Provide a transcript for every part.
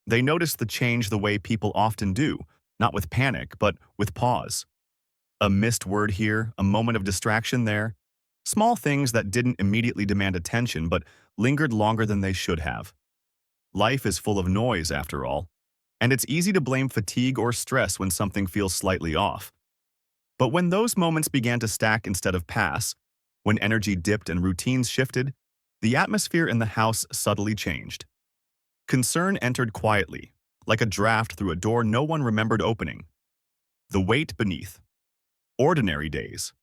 They noticed the change the way people often do, not with panic, but with pause. A missed word here, a moment of distraction there. Small things that didn't immediately demand attention but lingered longer than they should have. Life is full of noise, after all, and it's easy to blame fatigue or stress when something feels slightly off. But when those moments began to stack instead of pass, when energy dipped and routines shifted, the atmosphere in the house subtly changed. Concern entered quietly, like a draft through a door no one remembered opening. The weight beneath. Ordinary days.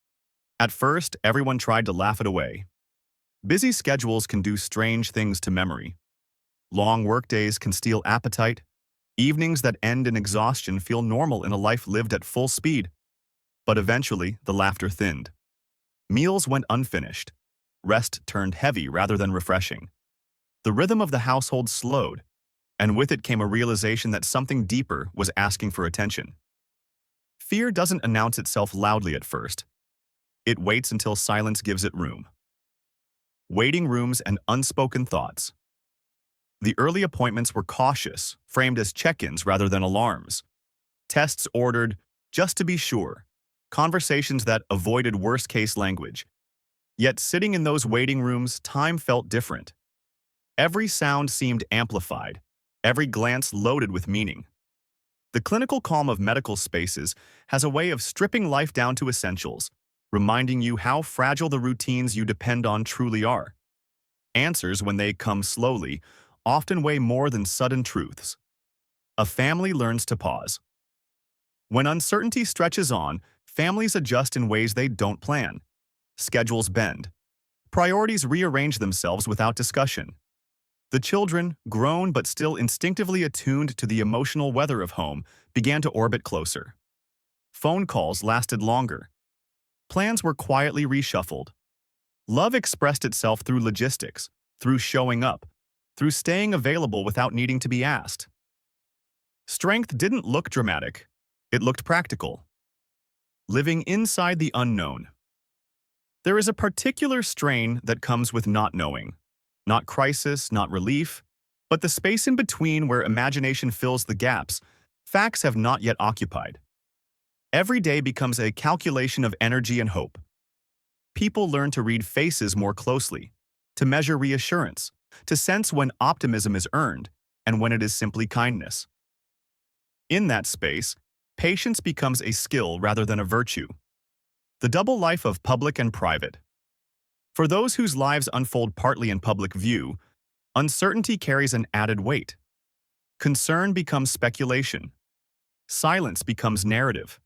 At first, everyone tried to laugh it away. Busy schedules can do strange things to memory. Long workdays can steal appetite. Evenings that end in exhaustion feel normal in a life lived at full speed. But eventually, the laughter thinned. Meals went unfinished. Rest turned heavy rather than refreshing. The rhythm of the household slowed, and with it came a realization that something deeper was asking for attention. Fear doesn't announce itself loudly at first. It waits until silence gives it room. Waiting rooms and unspoken thoughts. The early appointments were cautious, framed as check-ins rather than alarms. Tests ordered just to be sure. Conversations that avoided worst-case language. Yet sitting in those waiting rooms, time felt different. Every sound seemed amplified, every glance loaded with meaning. The clinical calm of medical spaces has a way of stripping life down to essentials, reminding you how fragile the routines you depend on truly are. Answers, when they come slowly, often weigh more than sudden truths. A family learns to pause. When uncertainty stretches on, families adjust in ways they don't plan. Schedules bend. Priorities rearrange themselves without discussion. The children, grown but still instinctively attuned to the emotional weather of home, began to orbit closer. Phone calls lasted longer. Plans were quietly reshuffled. Love expressed itself through logistics, through showing up, through staying available without needing to be asked. Strength didn't look dramatic. It looked practical. Living inside the unknown. There is a particular strain that comes with not knowing. Not crisis, not relief, but the space in between where imagination fills the gaps facts have not yet occupied. Every day becomes a calculation of energy and hope. People learn to read faces more closely, to measure reassurance, to sense when optimism is earned and when it is simply kindness. In that space, patience becomes a skill rather than a virtue. The double life of public and private. For those whose lives unfold partly in public view, uncertainty carries an added weight. Concern becomes speculation. Silence becomes narrative.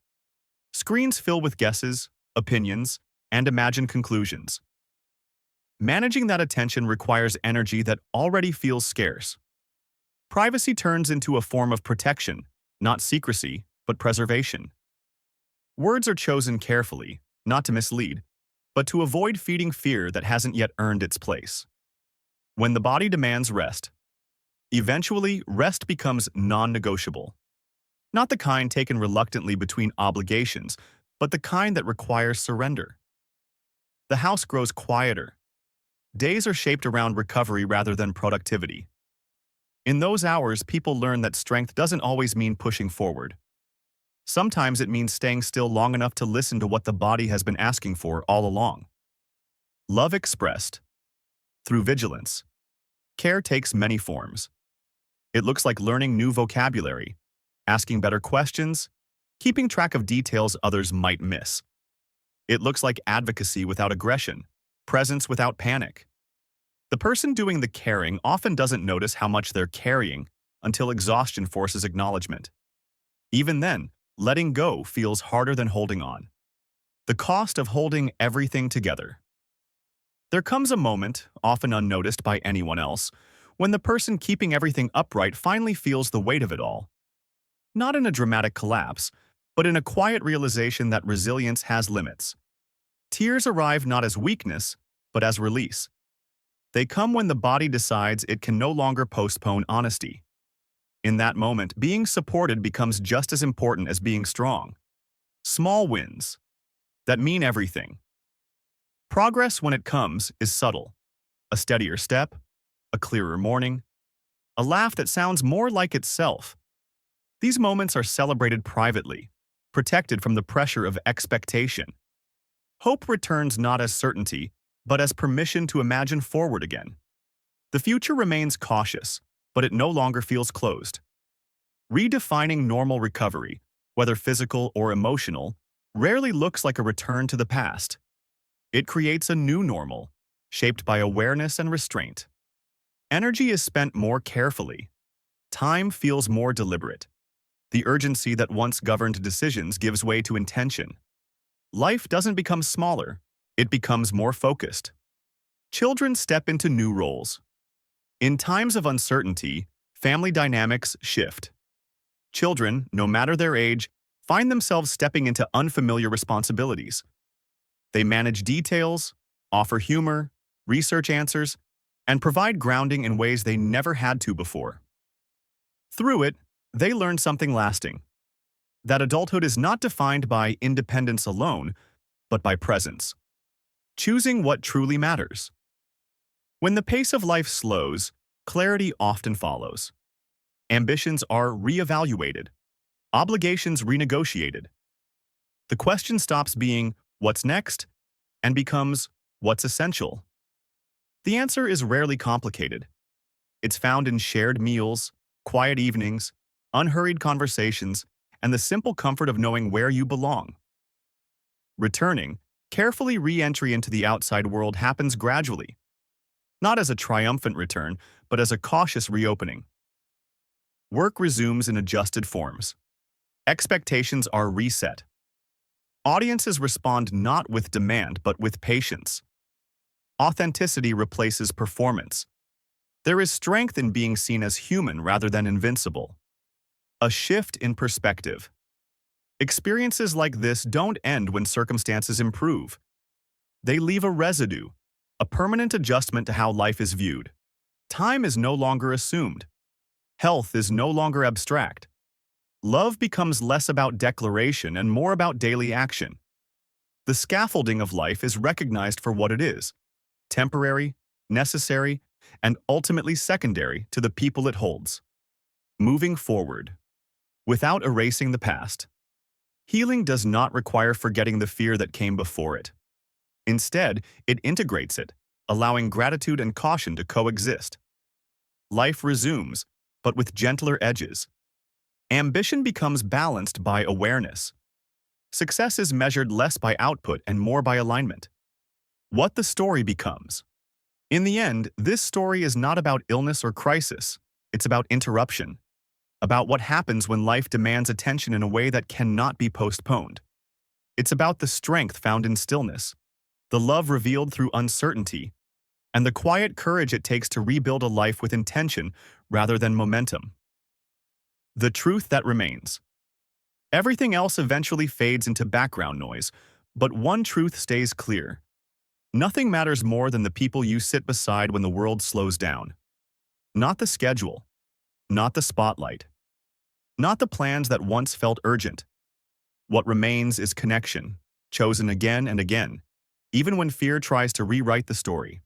Screens fill with guesses, opinions, and imagined conclusions. Managing that attention requires energy that already feels scarce. Privacy turns into a form of protection, not secrecy, but preservation. Words are chosen carefully, not to mislead, but to avoid feeding fear that hasn't yet earned its place. When the body demands rest, eventually rest becomes non-negotiable. Not the kind taken reluctantly between obligations, but the kind that requires surrender. The house grows quieter. Days are shaped around recovery rather than productivity. In those hours, people learn that strength doesn't always mean pushing forward. Sometimes it means staying still long enough to listen to what the body has been asking for all along. Love expressed through vigilance. Care takes many forms. It looks like learning new vocabulary, asking better questions, keeping track of details others might miss. It looks like advocacy without aggression, presence without panic. The person doing the caring often doesn't notice how much they're carrying until exhaustion forces acknowledgement. Even then, letting go feels harder than holding on. The cost of holding everything together. There comes a moment, often unnoticed by anyone else, when the person keeping everything upright finally feels the weight of it all. Not in a dramatic collapse, but in a quiet realization that resilience has limits. Tears arrive not as weakness, but as release. They come when the body decides it can no longer postpone honesty. In that moment, being supported becomes just as important as being strong. Small wins that mean everything. Progress, when it comes, is subtle. A steadier step, a clearer morning, a laugh that sounds more like itself. These moments are celebrated privately, protected from the pressure of expectation. Hope returns not as certainty, but as permission to imagine forward again. The future remains cautious, but it no longer feels closed. Redefining normal recovery, whether physical or emotional, rarely looks like a return to the past. It creates a new normal, shaped by awareness and restraint. Energy is spent more carefully. Time feels more deliberate. The urgency that once governed decisions gives way to intention. Life doesn't become smaller, it becomes more focused. Children step into new roles. In times of uncertainty, family dynamics shift. Children, no matter their age, find themselves stepping into unfamiliar responsibilities. They manage details, offer humor, research answers, and provide grounding in ways they never had to before. Through it, they learn something lasting: that adulthood is not defined by independence alone, but by presence. Choosing what truly matters. When the pace of life slows, clarity often follows. Ambitions are reevaluated, obligations renegotiated. The question stops being, "What's next?" and becomes, "What's essential?" The answer is rarely complicated. It's found in shared meals, quiet evenings, unhurried conversations, and the simple comfort of knowing where you belong. Returning, carefully re-entry into the outside world happens gradually, not as a triumphant return, but as a cautious reopening. Work resumes in adjusted forms. Expectations are reset. Audiences respond not with demand, but with patience. Authenticity replaces performance. There is strength in being seen as human rather than invincible. A shift in perspective. Experiences like this don't end when circumstances improve. They leave a residue, a permanent adjustment to how life is viewed. Time is no longer assumed. Health is no longer abstract. Love becomes less about declaration and more about daily action. The scaffolding of life is recognized for what it is: temporary, necessary, and ultimately secondary to the people it holds. Moving forward, without erasing the past. Healing does not require forgetting the fear that came before it. Instead, it integrates it, allowing gratitude and caution to coexist. Life resumes, but with gentler edges. Ambition becomes balanced by awareness. Success is measured less by output and more by alignment. What the story becomes. In the end, this story is not about illness or crisis. It's about interruption, about what happens when life demands attention in a way that cannot be postponed. It's about the strength found in stillness, the love revealed through uncertainty, and the quiet courage it takes to rebuild a life with intention rather than momentum. The truth that remains. Everything else eventually fades into background noise, but one truth stays clear. Nothing matters more than the people you sit beside when the world slows down. Not the schedule, not the spotlight, not the plans that once felt urgent. What remains is connection, chosen again and again, even when fear tries to rewrite the story.